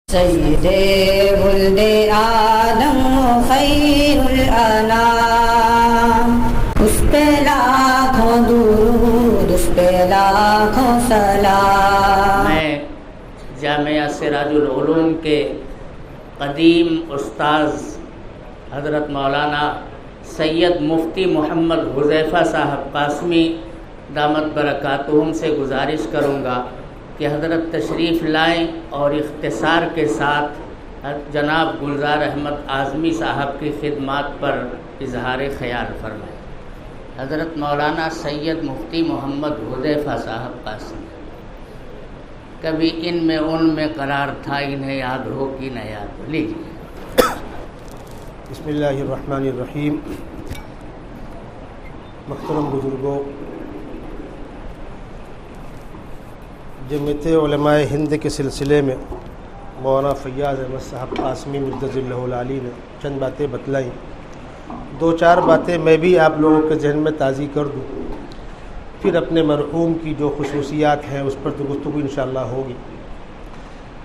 سید ولد آدم خیر الانام، اس پہ لاکھوں درود، اس پہ لاکھوں سلام۔ میں جامعہ سراج العلوم کے قدیم استاذ حضرت مولانا سید مفتی محمد حذیفہ صاحب قاسمی دامت برکاتہم سے گزارش کروں گا کہ حضرت تشریف لائیں اور اختصار کے ساتھ جناب گلزار احمد اعظمی صاحب کی خدمات پر اظہار خیال فرمائیں۔ حضرت مولانا سید مفتی محمد حذیفہ صاحب قاسمی، کبھی ان میں قرار تھا، انہیں یاد ہو کہ نہ یاد ہو، لیجیے۔ بسم اللہ الرحمن الرحیم۔ محترم بزرگوں، جمعیت علماء ہند کے سلسلے میں مولانا فیاض احمد صاحب قاسمی مجدد اللہ العالی نے چند باتیں بتلائیں، دو چار باتیں میں بھی آپ لوگوں کے ذہن میں تازی کر دوں، پھر اپنے مرحوم کی جو خصوصیات ہیں اس پر تو گفتگو انشاءاللہ ہوگی۔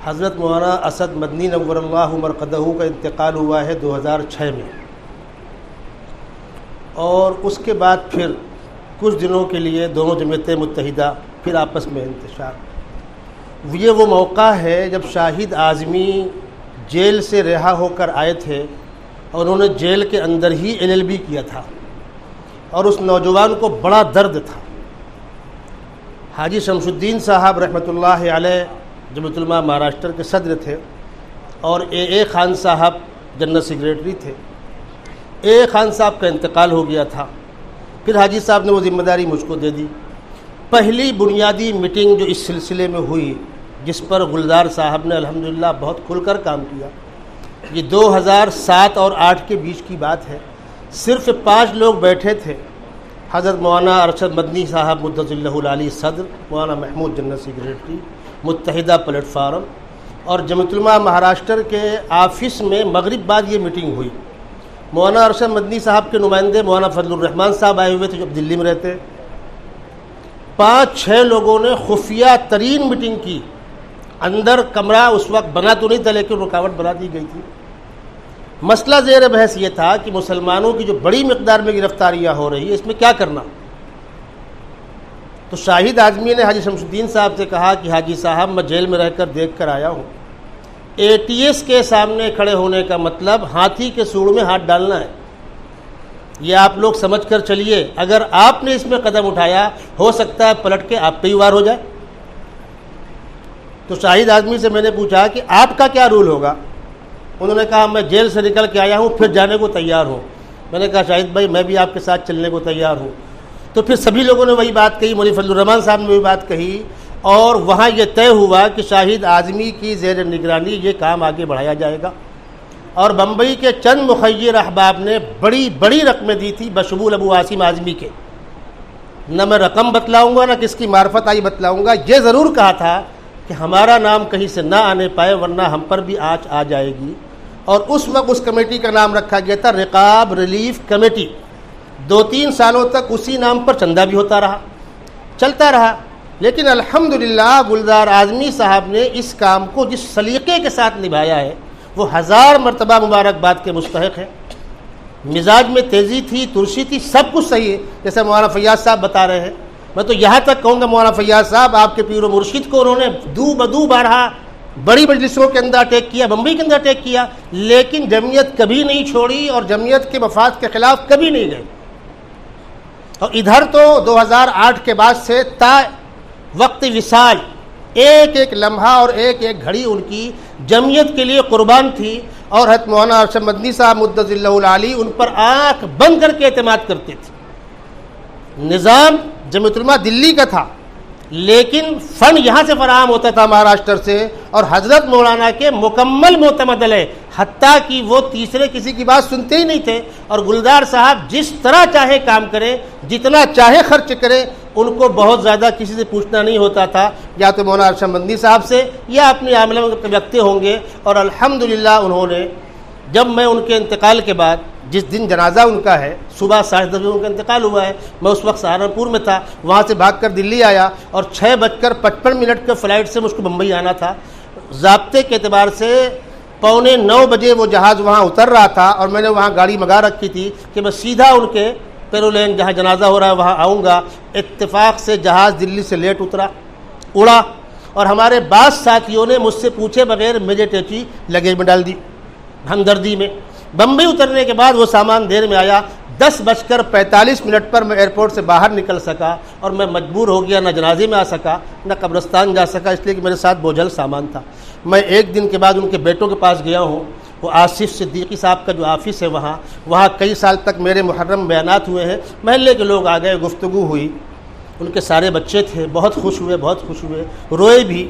حضرت مولانا اسد مدنی نور اللہ مرقدہ کا انتقال ہوا ہے 2006 میں، اور اس کے بعد پھر کچھ دنوں کے لیے دونوں جمعیتیں متحدہ پھر آپس میں انتشار۔ یہ وہ موقع ہے جب شاہد اعظمی جیل سے رہا ہو کر آئے تھے اور انہوں نے جیل کے اندر ہی LLB کیا تھا، اور اس نوجوان کو بڑا درد تھا۔ حاجی شمس الدین صاحب رحمۃ اللہ علیہ جمعیت علماء مہاراشٹر کے صدر تھے، اور AA خان صاحب جنرل سیکریٹری تھے۔ AA خان صاحب کا انتقال ہو گیا تھا، پھر حاجی صاحب نے وہ ذمہ داری مجھ کو دے دی۔ پہلی بنیادی میٹنگ جو اس سلسلے میں ہوئی، جس پر گلزار صاحب نے الحمدللہ بہت کھل کر کام کیا، یہ 2007 اور 2008 کے بیچ کی بات ہے۔ صرف 5 لوگ بیٹھے تھے، حضرت مولانا ارشد مدنی صاحب مجدد اللہ العالی صدر، مولانا محمود جنرل سیکریٹری، متحدہ پلیٹ فارم، اور جمعیت علماء مہاراشٹر کے آفس میں مغرب بعد یہ میٹنگ ہوئی۔ مولانا ارشد مدنی صاحب کے نمائندے مولانا فضل الرحمان صاحب آئے ہوئے تھے جو دلی میں رہتے۔ 5-6 لوگوں نے خفیہ ترین میٹنگ کی، اندر کمرہ اس وقت بنا تو نہیں تھا لیکن رکاوٹ بنا دی گئی تھی۔ مسئلہ زیر بحث یہ تھا کہ مسلمانوں کی جو بڑی مقدار میں گرفتاریاں ہو رہی ہیں، اس میں کیا کرنا۔ تو شاہد اعظمی نے حاجی شمس الدین صاحب سے کہا کہ حاجی صاحب میں جیل میں رہ کر دیکھ کر آیا ہوں، ATS کے سامنے کھڑے ہونے کا مطلب ہاتھی کے سوڑ میں ہاتھ ڈالنا ہے۔ یہ آپ لوگ سمجھ کر چلیے، اگر آپ نے اس میں قدم اٹھایا ہو سکتا ہے پلٹ کے آپ پہ ہی وار ہو جائے۔ تو شاہد اعظمی سے میں نے پوچھا کہ آپ کا کیا رول ہوگا؟ انہوں نے کہا میں جیل سے نکل کے آیا ہوں، پھر جانے کو تیار ہوں۔ میں نے کہا شاہد بھائی میں بھی آپ کے ساتھ چلنے کو تیار ہوں۔ تو پھر سبھی لوگوں نے وہی بات کہی، مولوی فضل الرحمان صاحب نے وہی بات کہی، اور وہاں یہ طے ہوا کہ شاہد اعظمی کی زیر نگرانی یہ کام آگے بڑھایا جائے گا۔ اور بمبئی کے چند مخیر احباب نے بڑی بڑی رقمیں دی تھی بشمول ابو عاصم اعظمی کے۔ نہ میں رقم بتلاؤں گا، نہ کس کی معرفت آئی بتلاؤں گا، یہ ضرور کہا تھا کہ ہمارا نام کہیں سے نہ آنے پائے ورنہ ہم پر بھی آنچ آ جائے گی۔ اور اس وقت اس کمیٹی کا نام رکھا گیا تھا رقاب ریلیف کمیٹی۔ 2-3 سالوں تک اسی نام پر چندہ بھی ہوتا رہا، چلتا رہا، لیکن الحمدللہ گلزار اعظمی صاحب نے اس کام کو جس سلیقے کے ساتھ نبھایا ہے وہ 1000 مرتبہ مبارکباد کے مستحق ہے۔ مزاج میں تیزی تھی، ترشی تھی، سب کچھ صحیح ہے، جیسے مولانا فیاض صاحب بتا رہے ہیں۔ میں تو یہاں تک کہوں گا مولانا فیاض صاحب آپ کے پیر و مرشد کو انہوں نے دو بدو بارہا بڑی مجلسوں کے اندر اٹیک کیا، بمبئی کے اندر اٹیک کیا، لیکن جمعیت کبھی نہیں چھوڑی اور جمعیت کے مفاد کے خلاف کبھی نہیں گئے۔ اور ادھر تو 2008 کے بعد سے تا وقت وصال ایک ایک لمحہ اور ایک ایک گھڑی ان کی جمعیت کے لیے قربان تھی، اور حضرت مولانا ارشد مدنی صاحب مجدد اللہ العالی ان پر آنکھ بند کر کے اعتماد کرتے تھے۔ نظام جمعیت علماء دلی کا تھا، لیکن فنڈ یہاں سے فراہم ہوتا تھا مہاراشٹر سے، اور حضرت مولانا کے مکمل معتمد علیہ، حتیٰ کہ وہ تیسرے کسی کی بات سنتے ہی نہیں تھے۔ اور گلزار صاحب جس طرح چاہے کام کرے، جتنا چاہے خرچ کرے، ان کو بہت زیادہ کسی سے پوچھنا نہیں ہوتا تھا، یا تو مولانا ارشد مدنی صاحب سے یا اپنے عاملہ میں رکھتے ہوں گے۔ اور الحمدللہ انہوں نے، جب میں ان کے انتقال کے بعد، جس دن جنازہ ان کا ہے، صبح 10:30 بجے ان کا انتقال ہوا ہے، میں اس وقت سہارنپور میں تھا، وہاں سے بھاگ کر دلی آیا، اور 6:55 کے فلائٹ سے مجھ کو بمبئی آنا تھا۔ ضابطے کے اعتبار سے 8:45 بجے وہ جہاز وہاں اتر رہا تھا اور میں نے وہاں گاڑی منگا رکھی تھی کہ میں سیدھا ان کے پیرولین جہاں جنازہ ہو رہا ہے وہاں آؤں گا۔ اتفاق سے جہاز دلی سے لیٹ اڑا اور ہمارے بعض ساتھیوں نے مجھ سے پوچھے بغیر میجر ٹیچی لگیج میں ڈال دی ہمدردی میں۔ بمبئی اترنے کے بعد وہ سامان دیر میں آیا۔ 10:45 پر میں ایئرپورٹ سے باہر نکل سکا اور میں مجبور ہو گیا، نہ جنازے میں آ سکا نہ قبرستان جا سکا، اس لیے کہ میرے ساتھ بوجھل سامان تھا۔ میں ایک دن کے بعد ان کے بیٹوں کے پاس گیا ہوں، وہ آصف صدیقی صاحب کا جو آفس ہے وہاں کئی سال تک میرے محرم بیانات ہوئے ہیں، محلے کے لوگ آ گئے، گفتگو ہوئی، ان کے سارے بچے تھے، بہت خوش ہوئے، روئے بھی۔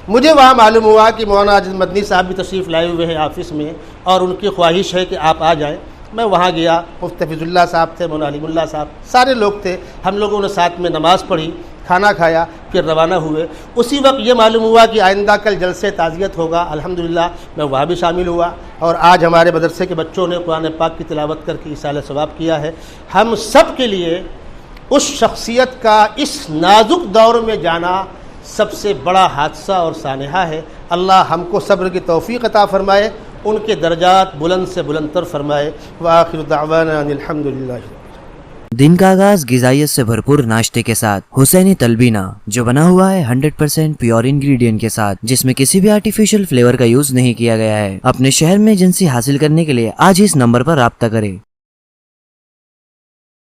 مجھے وہاں معلوم ہوا کہ مولانا عاجز مدنی صاحب بھی تشریف لائے ہوئے ہیں آفس میں اور ان کی خواہش ہے کہ آپ آ جائیں۔ میں وہاں گیا، مفتی حفیظ اللہ صاحب تھے، مولانا علیم اللہ صاحب، سارے لوگ تھے، ہم لوگوں نے ساتھ میں نماز پڑھی، کھانا کھایا، پھر روانہ ہوئے۔ اسی وقت یہ معلوم ہوا کہ آئندہ کل جلسے تعزیت ہوگا، الحمدللہ میں وہاں بھی شامل ہوا اور آج ہمارے مدرسے کے بچوں نے قرآن پاک کی تلاوت کر کے ایصال ثواب کیا ہے۔ ہم سب کے لیے اس شخصیت کا اس نازک دور میں جانا سب سے بڑا حادثہ اور سانحہ ہے۔ اللہ ہم کو صبر کی توفیق عطا فرمائے، ان کے درجات بلند سے بلندتر فرمائے۔ وآخر دعوانا ان الحمدللہ۔ دن کا آغاز غذائیت سے بھرپور ناشتے کے ساتھ حسینی تلبینہ، جو بنا ہوا ہے 100% پیور انگریڈینٹ کے ساتھ، جس میں کسی بھی آرٹیفیشل فلیور کا یوز نہیں کیا گیا ہے۔ اپنے شہر میں ایجنسی حاصل کرنے کے لیے آج اس نمبر پر رابطہ کریں۔